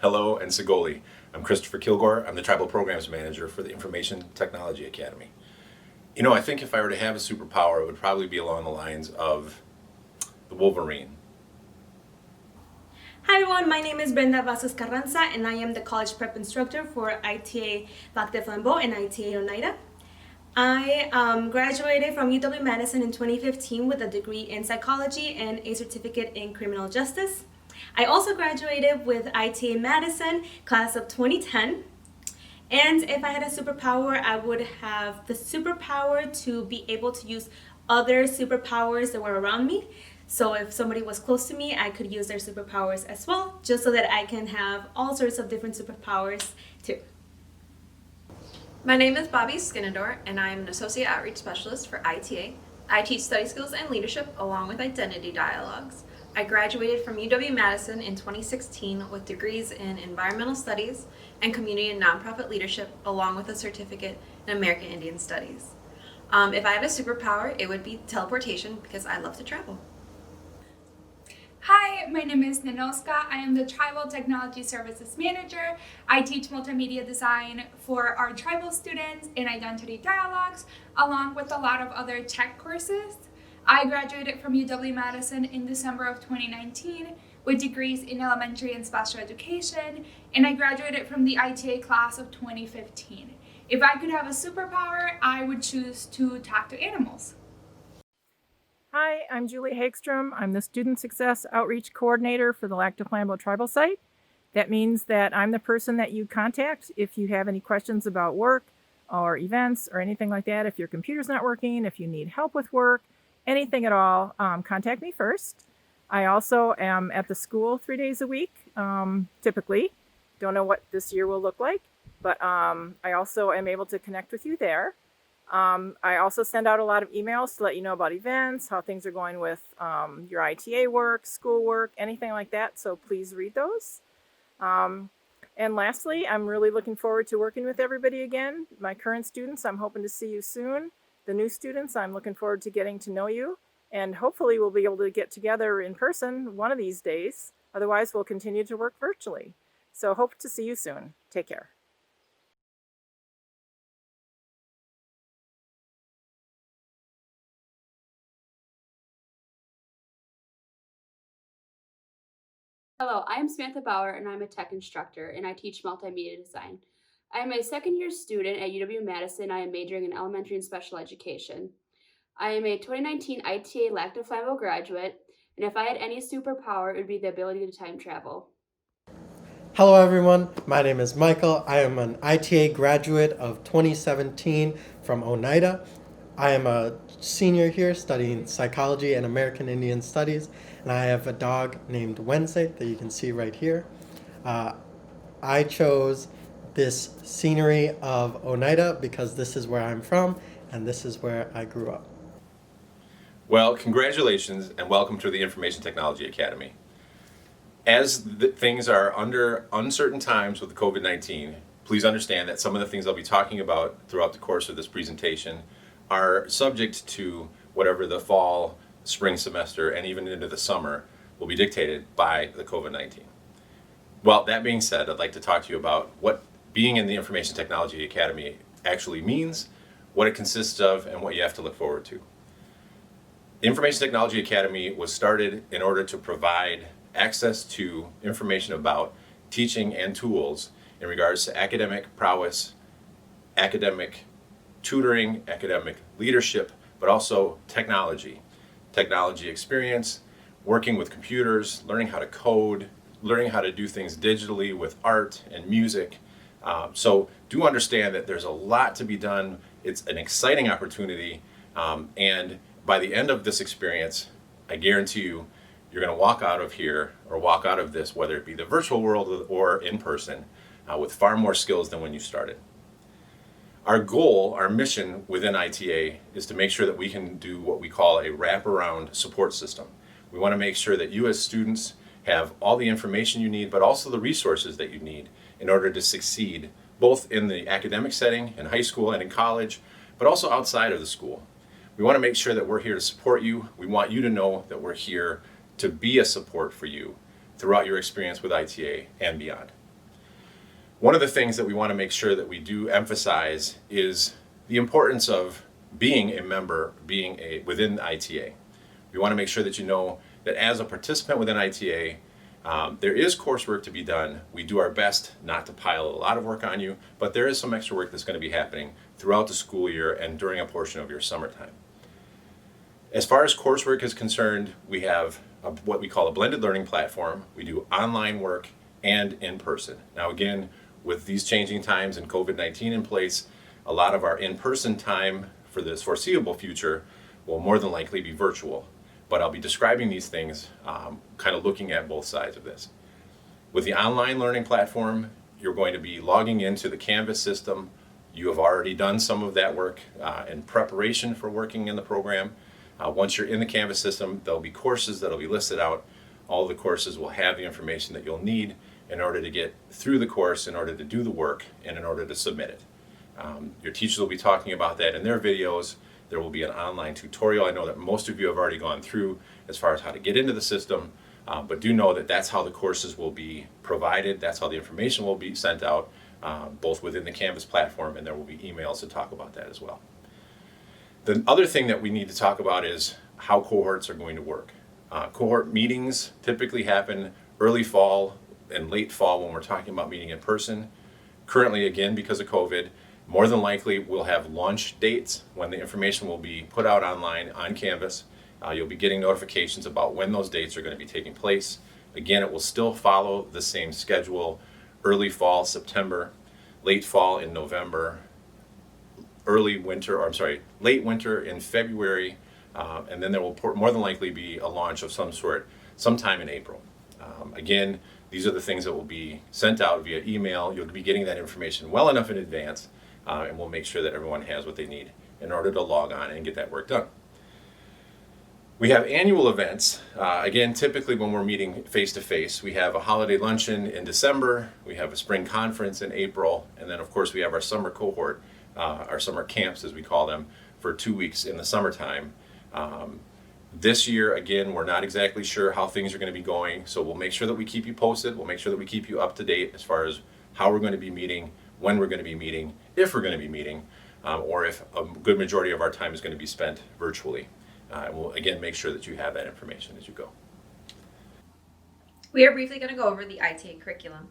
hello, and Segoli. I'm Christopher Kilgore. I'm the Tribal Programs Manager for the Information Technology Academy. You know, I think if I were to have a superpower, it would probably be along the lines of the Wolverine. Hi everyone, my name is Brenda Vazquez Carranza and I am the college prep instructor for ITA Lac de Flambeau and ITA Oneida. I graduated from UW-Madison in 2015 with a degree in psychology and a certificate in criminal justice. I also graduated with ITA Madison, class of 2010. And if I had a superpower, I would have the superpower to be able to use other superpowers that were around me. So if somebody was close to me, I could use their superpowers as well, just so that I can have all sorts of different superpowers too. My name is Bobby Skinador, and I am an Associate Outreach Specialist for ITA. I teach study skills and leadership along with identity dialogues. I graduated from UW-Madison in 2016 with degrees in environmental studies and community and nonprofit leadership, along with a certificate in American Indian Studies. If I had a superpower, it would be teleportation because I love to travel. Hi, my name is Ninoska. I am the Tribal Technology Services Manager. I teach multimedia design for our tribal students in identity dialogues, along with a lot of other tech courses. I graduated from UW-Madison in December of 2019 with degrees in elementary and special education, and I graduated from the ITA class of 2015. If I could have a superpower, I would choose to talk to animals. Hi, I'm Julie Hagstrom. I'm the Student Success Outreach Coordinator for the Lac de Flambeau Tribal Site. That means that I'm the person that you contact if you have any questions about work or events or anything like that. If your computer's not working, if you need help with work, anything at all, contact me first. I also am at the school 3 days a week, typically. Don't know what this year will look like, but I also am able to connect with you there. I also send out a lot of emails to let you know about events, how things are going with your ITA work, school work, anything like that. So please read those. And lastly, I'm really looking forward to working with everybody again. My current students, I'm hoping to see you soon. The new students, I'm looking forward to getting to know you. And hopefully we'll be able to get together in person one of these days. Otherwise, we'll continue to work virtually. So hope to see you soon. Take care. Hello, I am Samantha Bauer and I'm a tech instructor and I teach multimedia design. I am a second year student at UW-Madison. I am majoring in elementary and special education. I am a 2019 ITA Lac de Flambeau graduate, and if I had any superpower, it would be the ability to time travel. Hello everyone, my name is Michael. I am an ITA graduate of 2017 from Oneida. I am a senior here studying psychology and American Indian Studies, and I have a dog named Wednesday that you can see right here. I chose this scenery of Oneida because this is where I'm from and this is where I grew up. Well, congratulations and welcome to the Information Technology Academy. As things are under uncertain times with COVID-19, please understand that some of the things I'll be talking about throughout the course of this presentation are subject to whatever the fall, spring semester, and even into the summer will be dictated by the COVID-19. Well, that being said, I'd like to talk to you about what being in the Information Technology Academy actually means, what it consists of, and what you have to look forward to. The Information Technology Academy was started in order to provide access to information about teaching and tools in regards to academic prowess, academic tutoring, academic leadership, but also technology experience, working with computers, learning how to code, learning how to do things digitally with art and music. So do understand that there's a lot to be done. It's an exciting opportunity, and by the end of this experience, I guarantee you, you're going to walk out of here or walk out of this, whether it be the virtual world or in person, with far more skills than when you started. Our goal, our mission within ITA is to make sure that we can do what we call a wraparound support system. We want to make sure that you as students have all the information you need, but also the resources that you need in order to succeed, both in the academic setting, in high school and in college, but also outside of the school. We want to make sure that we're here to support you. We want you to know that we're here to be a support for you throughout your experience with ITA and beyond. One of the things that we want to make sure that we do emphasize is the importance of being a member, within ITA. We want to make sure that you know that as a participant within ITA, there is coursework to be done. We do our best not to pile a lot of work on you, but there is some extra work that's going to be happening throughout the school year and during a portion of your summertime. As far as coursework is concerned, we have what we call a blended learning platform. We do online work and in person. Now again, with these changing times and COVID-19 in place, a lot of our in-person time for this foreseeable future will more than likely be virtual. But I'll be describing these things, kind of looking at both sides of this. With the online learning platform, you're going to be logging into the Canvas system. You have already done some of that work in preparation for working in the program. Once you're in the Canvas system, there'll be courses that'll be listed out. All the courses will have the information that you'll need in order to get through the course, in order to do the work, and in order to submit it. Your teachers will be talking about that in their videos. There will be an online tutorial. I know that most of you have already gone through as far as how to get into the system, but do know that that's how the courses will be provided. That's how the information will be sent out, both within the Canvas platform, and there will be emails to talk about that as well. The other thing that we need to talk about is how cohorts are going to work. Cohort meetings typically happen early fall and late fall when we're talking about meeting in person. Currently, again, because of COVID, more than likely we'll have launch dates when the information will be put out online on Canvas. You'll be getting notifications about when those dates are going to be taking place. Again, it will still follow the same schedule: early fall, September, late fall in November, late winter in February, and then there will more than likely be a launch of some sort sometime in April. Again, these are the things that will be sent out via email. You'll be getting that information well enough in advance, and we'll make sure that everyone has what they need in order to log on and get that work done. We have annual events. Again, typically when we're meeting face-to-face, we have a holiday luncheon in December, we have a spring conference in April, and then of course we have our summer cohort, our summer camps as we call them, for 2 weeks in the summertime. This year, again, we're not exactly sure how things are going to be going, so we'll make sure that we keep you posted. We'll make sure that we keep you up to date as far as how we're going to be meeting, when we're going to be meeting, if we're going to be meeting, or if a good majority of our time is going to be spent virtually. And we'll, again, make sure that you have that information as you go. We are briefly going to go over the ITA curriculum.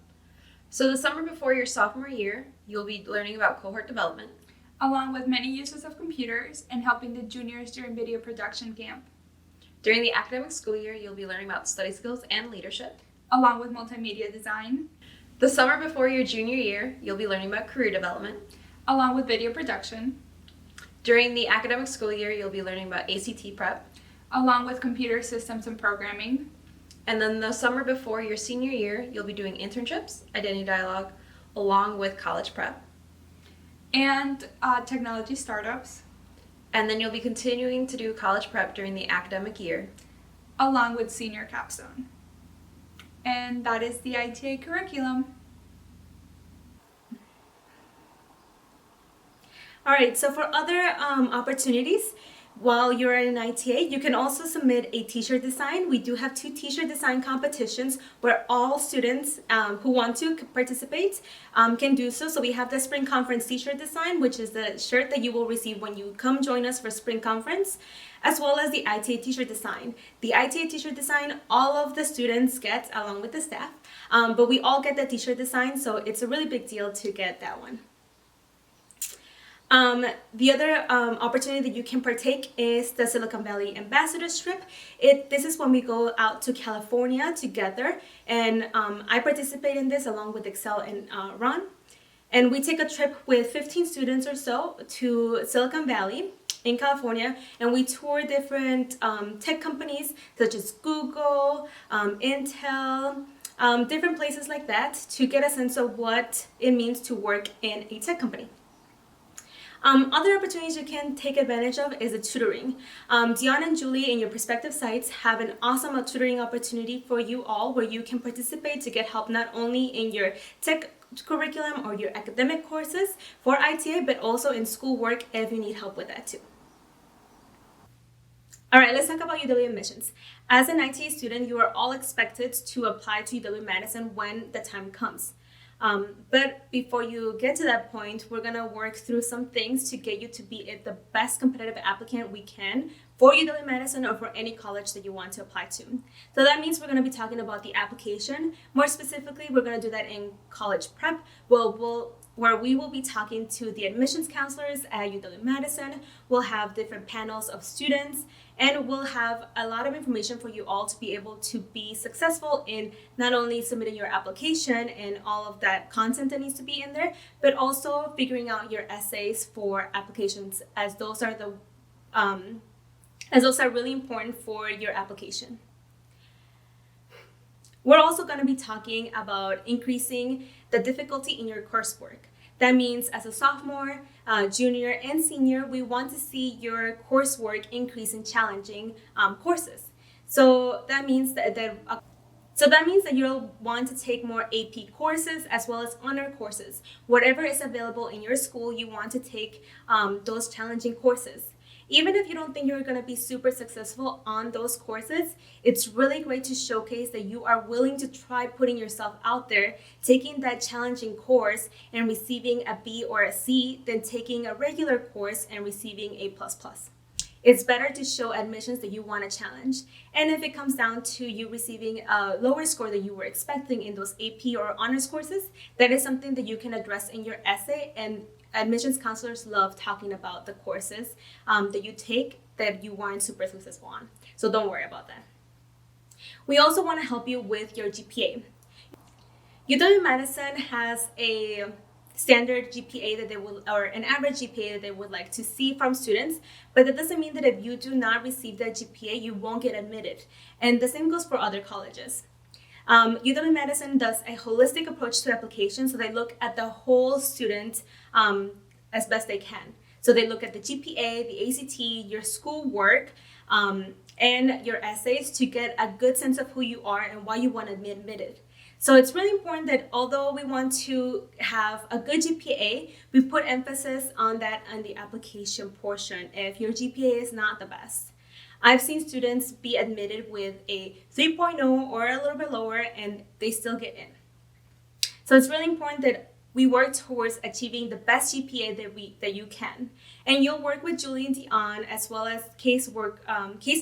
So the summer before your sophomore year, you'll be learning about cohort development, along with many uses of computers and helping the juniors during video production camp, During the academic school year, you'll be learning about study skills and leadership, along with multimedia design. The summer before your junior year, you'll be learning about career development, along with video production. During the academic school year, you'll be learning about ACT prep, along with computer systems and programming. and then the summer before your senior year, you'll be doing internships, identity dialogue, along with college prep. And technology startups, And then you'll be continuing to do college prep during the academic year. along with senior capstone. And that is the ITA curriculum. All right, so for other opportunities, while you're in ITA, you can also submit a t-shirt design. We do have 2 t-shirt design competitions where all students who want to participate can do so. So we have the Spring Conference t-shirt design, which is the shirt that you will receive when you come join us for Spring Conference, as well as the ITA t-shirt design. The ITA t-shirt design, all of the students get along with the staff, but we all get the t-shirt design, so it's a really big deal to get that one. The other opportunity that you can partake is the Silicon Valley Ambassadors Trip. This is when we go out to California together, and I participate in this along with Excel and Ron. And we take a trip with 15 students or so to Silicon Valley in California, and we tour different tech companies such as Google, Intel, different places like that to get a sense of what it means to work in a tech company. Other opportunities you can take advantage of is the tutoring. Dion and Julie in your respective sites have an awesome tutoring opportunity for you all where you can participate to get help not only in your tech curriculum or your academic courses for ITA, but also in schoolwork if you need help with that too. All right, let's talk about UW admissions. As an ITA student, you are all expected to apply to UW-Madison when the time comes. But before you get to that point, we're gonna work through some things to get you to be the best competitive applicant we can for UW-Madison or for any college that you want to apply to. So that means we're gonna be talking about the application. More specifically, we're gonna do that in college prep, where we will be talking to the admissions counselors at UW-Madison. We'll have different panels of students, and we'll have a lot of information for you all to be able to be successful in not only submitting your application and all of that content that needs to be in there, but also figuring out your essays for applications, as those are really important for your application. We're also going to be talking about increasing the difficulty in your coursework. That means as a sophomore, junior, and senior, we want to see your coursework increase in challenging courses. So that means that you'll want to take more AP courses as well as honor courses. Whatever is available in your school, you want to take those challenging courses. Even if you don't think you're going to be super successful on those courses, it's really great to showcase that you are willing to try putting yourself out there, taking that challenging course and receiving a B or a C, than taking a regular course and receiving A++. It's better to show admissions that you want to challenge. And if it comes down to you receiving a lower score than you were expecting in those AP or honors courses, that is something that you can address in your essay, and admissions counselors love talking about the courses that you take that you weren't super successful on. So don't worry about that. We also want to help you with your GPA. UW-Madison has a standard GPA that or an average GPA that they would like to see from students, but that doesn't mean that if you do not receive that GPA, you won't get admitted. And the same goes for other colleges. UW-Madison does a holistic approach to application, so they look at the whole student as best they can. So they look at the GPA, the ACT, your schoolwork, and your essays to get a good sense of who you are and why you want to be admitted. So it's really important that although we want to have a good GPA, we put emphasis on that on the application portion if your GPA is not the best. I've seen students be admitted with a 3.0 or a little bit lower, and they still get in. So it's really important that we work towards achieving the best GPA that you can. And you'll work with Julie and Dion, as well as case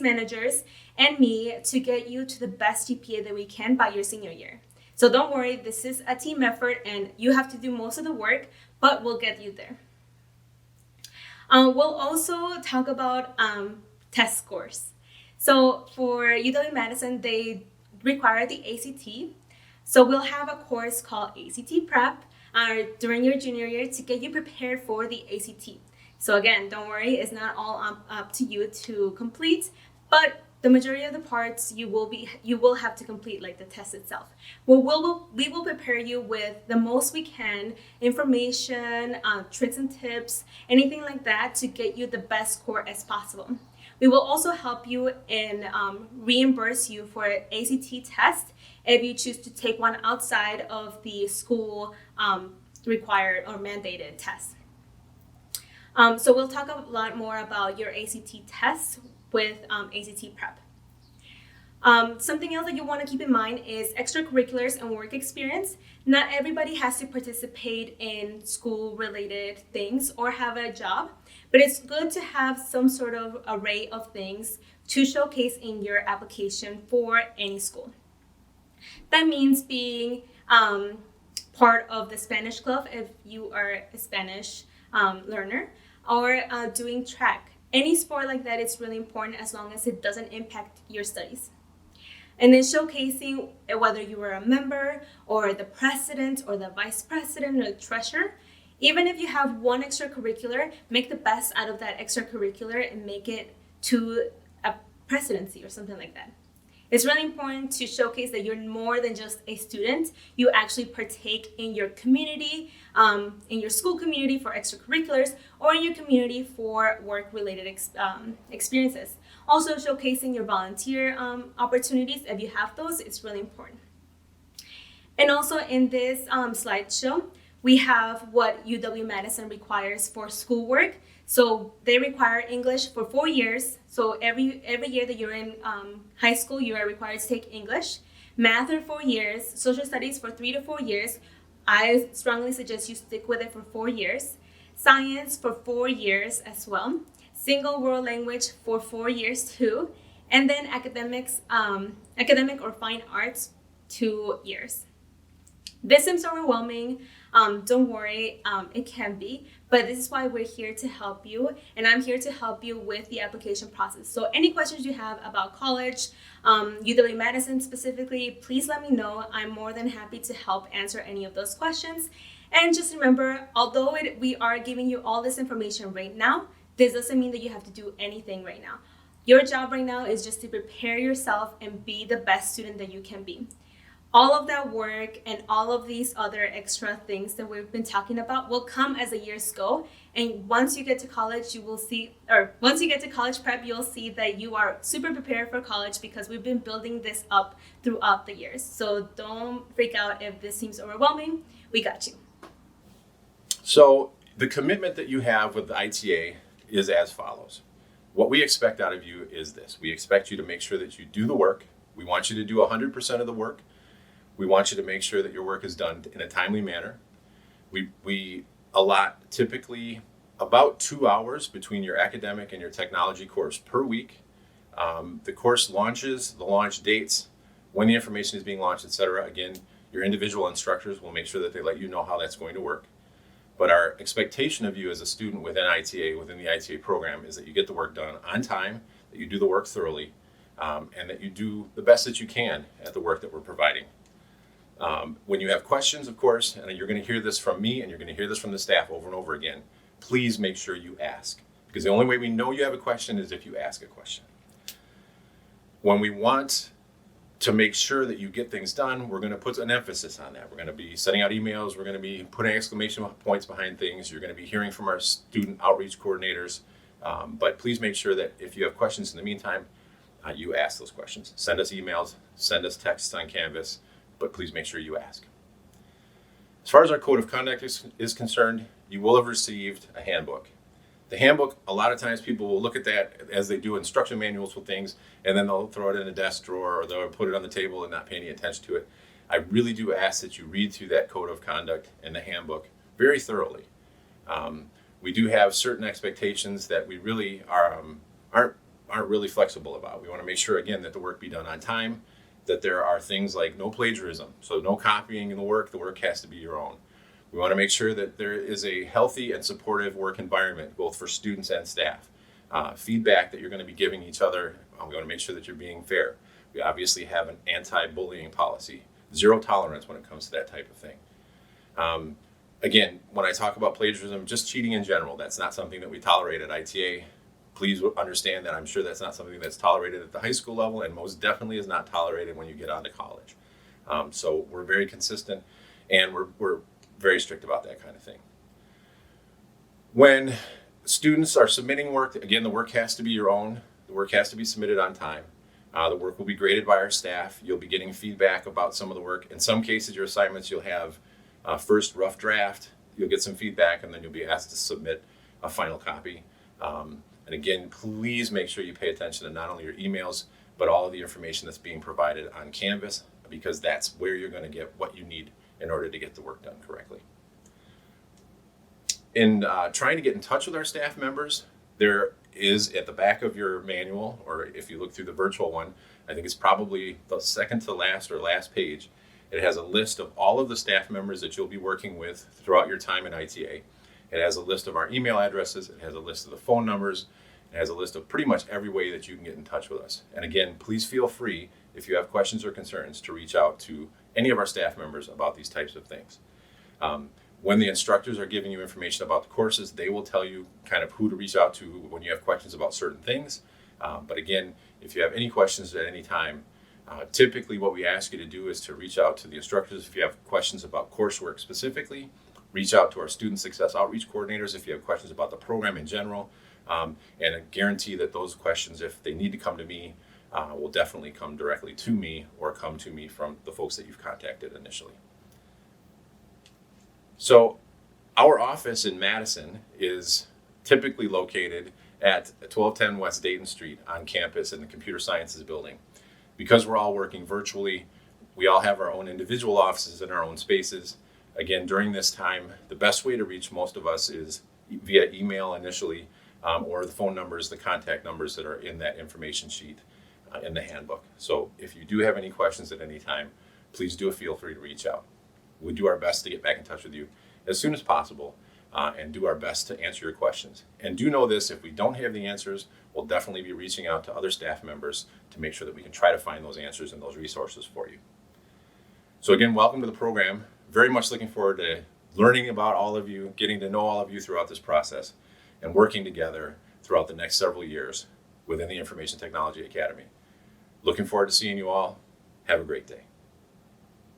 managers and me, to get you to the best GPA that we can by your senior year. So don't worry, this is a team effort and you have to do most of the work, but we'll get you there. We'll also talk about test scores. So for UW-Madison, they require the ACT. So we'll have a course called ACT Prep during your junior year to get you prepared for the ACT. So again, don't worry, it's not all up to you to complete, but the majority of the parts you will have to complete, like the test itself. We will prepare you with the most we can, information, tricks and tips, anything like that to get you the best score as possible. We will also help you and reimburse you for an ACT test if you choose to take one outside of the school required or mandated test. So we'll talk a lot more about your ACT tests with ACT Prep. Something else that you want to keep in mind is extracurriculars and work experience. Not everybody has to participate in school-related things or have a job, but it's good to have some sort of array of things to showcase in your application for any school. That means being part of the Spanish club if you are a Spanish learner, or doing track. Any sport like that is really important as long as it doesn't impact your studies. And then showcasing whether you were a member or the president or the vice president or the treasurer. Even if you have one extracurricular, make the best out of that extracurricular and make it to a presidency or something like that. It's really important to showcase that you're more than just a student. You actually partake in your community, in your school community for extracurriculars, or in your community for work-related experiences. Also showcasing your volunteer opportunities, if you have those, it's really important. And also in this slideshow, we have what UW-Madison requires for schoolwork. So they require English for 4 years. So every year that you're in high school, you are required to take English. Math for 4 years, social studies for 3 to 4 years, I strongly suggest you stick with it for 4 years. Science for 4 years as well. Single world language for 4 years too. And then academic or fine arts, 2 years. This seems overwhelming. Don't worry, it can be, but this is why we're here to help you, and I'm here to help you with the application process. So any questions you have about college, UW-Madison specifically, please let me know. I'm more than happy to help answer any of those questions. And just remember, although we are giving you all this information right now, this doesn't mean that you have to do anything right now. Your job right now is just to prepare yourself and be the best student that you can be. All of that work and all of these other extra things that we've been talking about will come as the years go. And once you get to college, once you get to college prep, you'll see that you are super prepared for college because we've been building this up throughout the years. So don't freak out if this seems overwhelming. We got you. So the commitment that you have with the ITA is as follows. What we expect out of you is this. We expect you to make sure that you do the work. We want you to do 100% of the work. We want you to make sure that your work is done in a timely manner. We allot typically about 2 hours between your academic and your technology course per week. The course launches, the launch dates, when the information is being launched, etc. Again, your individual instructors will make sure that they let you know how that's going to work. But our expectation of you as a student within ITA, within the ITA program, is that you get the work done on time, that you do the work thoroughly, and that you do the best that you can at the work that we're providing. When you have questions, of course, and you're going to hear this from me and you're going to hear this from the staff over and over again, please make sure you ask. Because the only way we know you have a question is if you ask a question. When we want to make sure that you get things done, we're going to put an emphasis on that. We're going to be sending out emails. We're going to be putting exclamation points behind things. You're going to be hearing from our student outreach coordinators. But please make sure that if you have questions in the meantime, you ask those questions. Send us emails, send us texts on Canvas, but please make sure you ask. As far as our code of conduct is concerned, you will have received a handbook. The handbook, a lot of times people will look at that as they do instruction manuals with things, and then they'll throw it in a desk drawer or they'll put it on the table and not pay any attention to it. I really do ask that you read through that code of conduct and the handbook very thoroughly. We do have certain expectations that we really aren't really flexible about. We want to make sure, again, that the work be done on time, that there are things like no plagiarism, so no copying in the work has to be your own. We want to make sure that there is a healthy and supportive work environment, both for students and staff. Feedback that you're going to be giving each other, we want to make sure that you're being fair. We obviously have an anti-bullying policy, zero tolerance when it comes to that type of thing. Again, when I talk about plagiarism, just cheating in general, that's not something that we tolerate at ITA. Please understand that I'm sure that's not something that's tolerated at the high school level and most definitely is not tolerated when you get on to college. So we're very consistent and we're very strict about that kind of thing. When students are submitting work, again, the work has to be your own. The work has to be submitted on time. The work will be graded by our staff. You'll be getting feedback about some of the work. In some cases, your assignments, you'll have first rough draft, you'll get some feedback, and then you'll be asked to submit a final copy. And again, please make sure you pay attention to not only your emails, but all of the information that's being provided on Canvas, because that's where you're going to get what you need in order to get the work done correctly. In trying to get in touch with our staff members, there is at the back of your manual, or if you look through the virtual one, I think it's probably the second to last or last page. It has a list of all of the staff members that you'll be working with throughout your time in ITA. It has a list of our email addresses. It has a list of the phone numbers. It has a list of pretty much every way that you can get in touch with us. And again, please feel free, if you have questions or concerns, to reach out to any of our staff members about these types of things. When the instructors are giving you information about the courses, they will tell you kind of who to reach out to when you have questions about certain things. But again, if you have any questions at any time, typically what we ask you to do is to reach out to the instructors if you have questions about coursework specifically. Reach out to our student success outreach coordinators if you have questions about the program in general. And I guarantee that those questions, if they need to come to me, will definitely come directly to me or come to me from the folks that you've contacted initially. So our office in Madison is typically located at 1210 West Dayton Street on campus in the Computer Sciences building. Because we're all working virtually, we all have our own individual offices and our own spaces. Again, during this time, the best way to reach most of us is via email initially, or the phone numbers, the contact numbers that are in that information sheet in the handbook. So if you do have any questions at any time, please do feel free to reach out. We do our best to get back in touch with you as soon as possible and do our best to answer your questions. And do know this, if we don't have the answers, we'll definitely be reaching out to other staff members to make sure that we can try to find those answers and those resources for you. So again, welcome to the program. Very much looking forward to learning about all of you, getting to know all of you throughout this process, and working together throughout the next several years within the Information Technology Academy. Looking forward to seeing you all. Have a great day.